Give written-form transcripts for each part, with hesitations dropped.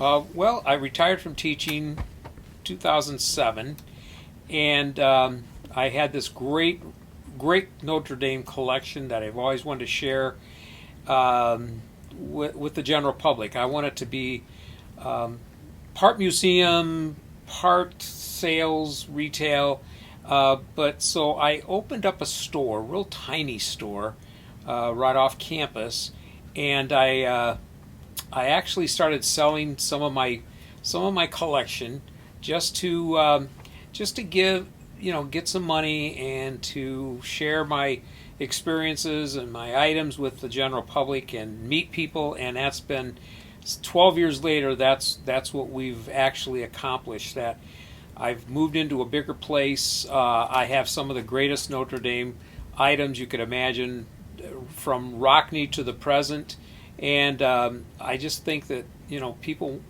Well, I retired from teaching 2007, and I had this great Notre Dame collection that I've always wanted to share with the general public. I want it to be part museum, part sales, retail. But so I opened up a store, real tiny store, right off campus, and I actually started selling some of my collection just to give get some money and to share my experiences and my items with the general public and meet people. And that's been 12 years later. That's what we've actually accomplished. That I've moved into a bigger place. I have some of the greatest Notre Dame items you could imagine, from Rockne to the present. And I just think that people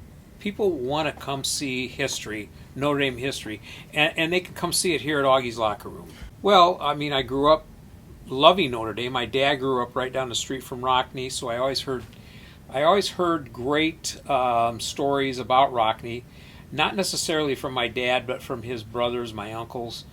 want to come see history, Notre Dame history, and they can come see it here at Augie's Locker Room. Well, I mean, I grew up loving Notre Dame. My dad grew up right down the street from Rockne, so I always heard great stories about Rockne, not necessarily from my dad, but from his brothers, my uncles,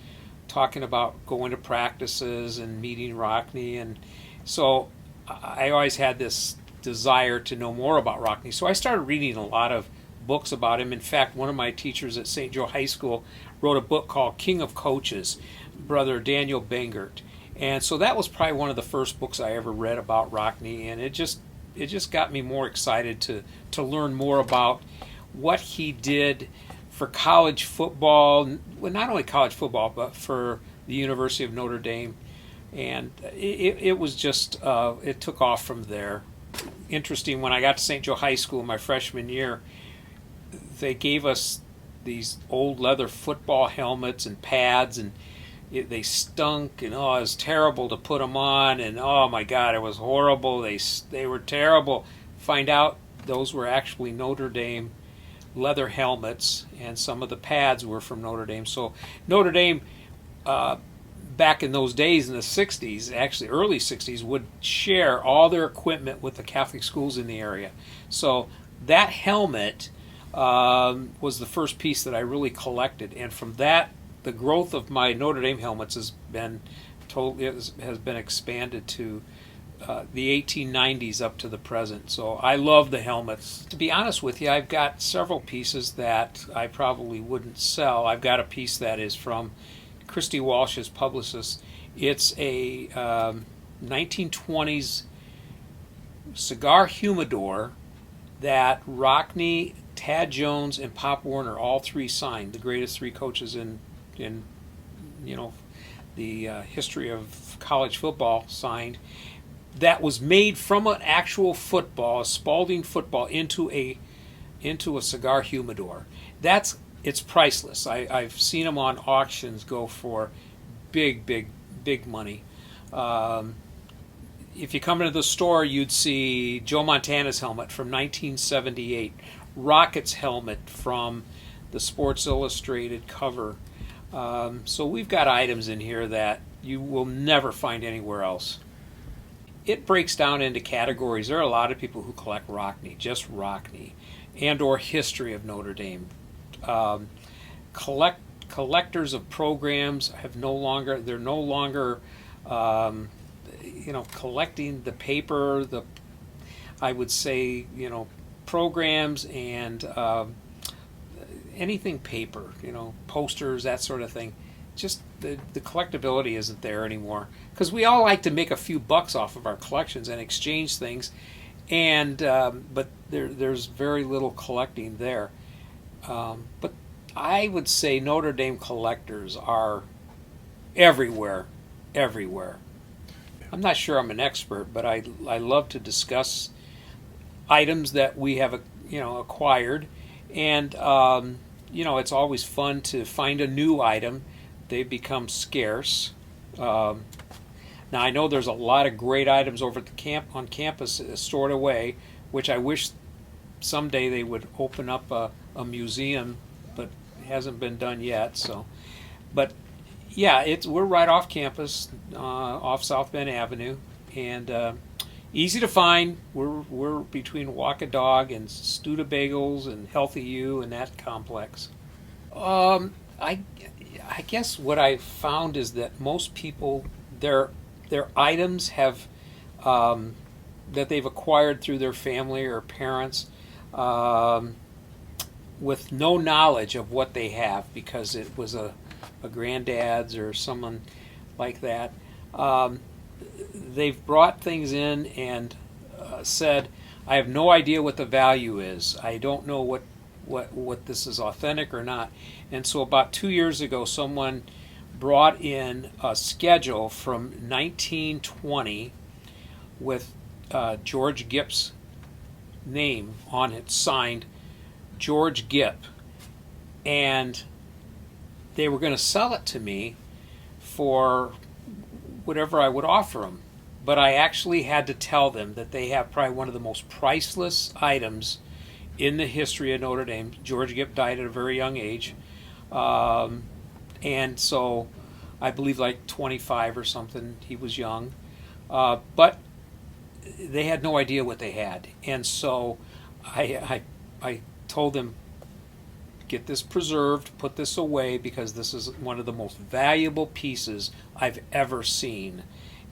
talking about going to practices and meeting Rockne. And so I always had this desire to know more about Rockne. So I started reading a lot of books about him. In fact, one of my teachers at St. Joe High School wrote a book called King of Coaches, Brother Daniel Bengert. And so that was probably one of the first books I ever read about Rockne, and it just got me more excited to learn more about what he did for college football, well, not only college football, but for the University of Notre Dame. And it was just, it took off from there. Interesting, when I got to St. Joe High School my freshman year, they gave us these old leather football helmets and pads, and they stunk, and it was terrible to put them on, and oh my God, it was horrible. They were terrible. Find out those were actually Notre Dame leather helmets, and some of the pads were from Notre Dame. So Notre Dame, back in those days in the 60s, actually early 60s, would share all their equipment with the Catholic schools in the area. So that helmet was the first piece that I really collected, and from that, the growth of my Notre Dame helmets has been expanded to the 1890s up to the present. So I love the helmets. To be honest with you, I've got several pieces that I probably wouldn't sell. I've got a piece that is from Christy Walsh's publicist. It's a 1920s cigar humidor that Rockne, Tad Jones, and Pop Warner, all three signed, the greatest three coaches in the history of college football, signed. That was made from an actual football, a Spalding football, into a cigar humidor. It's priceless. I've seen them on auctions go for big money. If you come into the store, you'd see Joe Montana's helmet from 1978, Rocket's helmet from the Sports Illustrated cover. So we've got items in here that you will never find anywhere else. It breaks down into categories. There are a lot of people who collect Rockne, just Rockne, and or history of Notre Dame. Collectors of programs they're no longer collecting the paper, I would say, programs and anything paper, posters, that sort of thing. Just the collectability isn't there anymore, because we all like to make a few bucks off of our collections and exchange things, and but there's very little collecting there. But I would say Notre Dame collectors are everywhere. I'm not sure I'm an expert, but I love to discuss items that we have acquired, and it's always fun to find a new item. They become scarce. Now I know there's a lot of great items over at on campus stored away, which I wish someday they would open up a museum, but it hasn't been done yet. So, but yeah, we're right off campus, off South Bend Avenue, and Easy to find. We're between Walk a Dog and Studebagels and Healthy You and that complex. I guess what I found is that most people their items have that they've acquired through their family or parents with no knowledge of what they have because it was a granddad's or someone like that. They've brought things in and said, I have no idea what the value is. I don't know what this is authentic or not. And so about 2 years ago, someone brought in a schedule from 1920 with George Gipp's name on it, signed George Gipp. And they were going to sell it to me for whatever I would offer them. But I actually had to tell them that they have probably one of the most priceless items in the history of Notre Dame. George Gipp died at a very young age. And so I believe like 25 or something, he was young. But they had no idea what they had. And so I told them, get this preserved, put this away, because this is one of the most valuable pieces I've ever seen.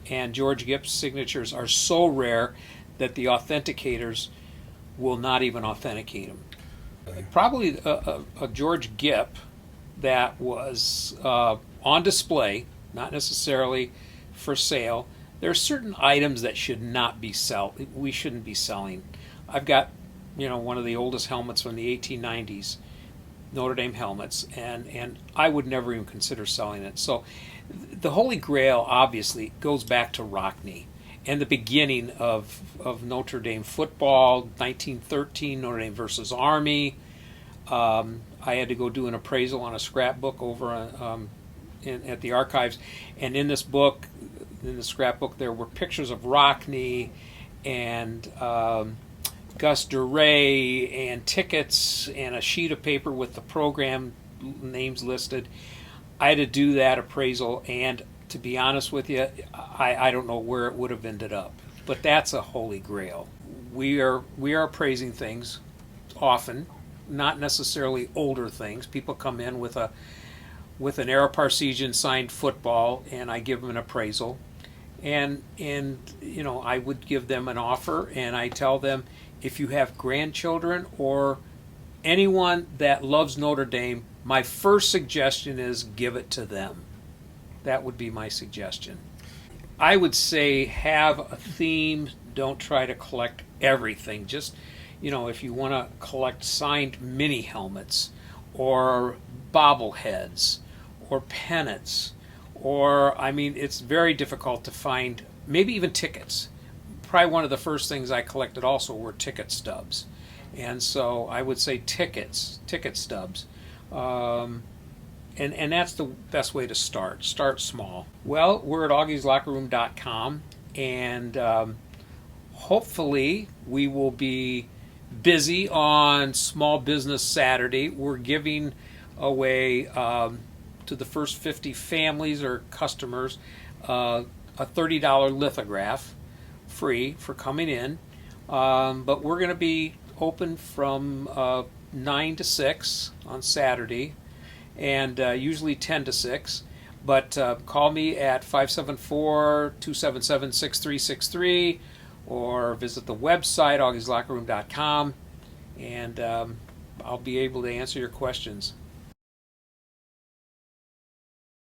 And George Gipp's signatures are so rare that the authenticators will not even authenticate them. Probably a George Gipp that was on display, not necessarily for sale. There are certain items that should not be we shouldn't be selling. I've got, one of the oldest helmets from the 1890s, Notre Dame helmets, and I would never even consider selling it. So the Holy Grail obviously goes back to Rockne and the beginning of Notre Dame football, 1913, Notre Dame versus Army. I had to go do an appraisal on a scrapbook over at the archives, and in this book, in the scrapbook, there were pictures of Rockne and Gus DeRay and tickets and a sheet of paper with the program names listed. I had to do that appraisal, and to be honest with you, I don't know where it would have ended up. But that's a holy grail. We are appraising things often, not necessarily older things. People come in with an Aeroparsegian signed football, and I give them an appraisal. And I would give them an offer, and I tell them, if you have grandchildren or anyone that loves Notre Dame, my first suggestion is give it to them. That would be my suggestion. I would say have a theme. Don't try to collect everything. Just, if you want to collect signed mini helmets or bobbleheads or pennants, or, it's very difficult to find, maybe even tickets. Probably one of the first things I collected also were ticket stubs. And so I would say ticket stubs. And that's the best way to start. Start small. Well, we're at augieslockerroom.com, and hopefully we will be busy on Small Business Saturday. We're giving away to the first 50 families or customers a $30 lithograph, free for coming in. But we're going to be open from 9 to 6 on Saturday, and usually 10 to 6. But call me at 574-277-6363 or visit the website, augieslockerroom.com, and I'll be able to answer your questions.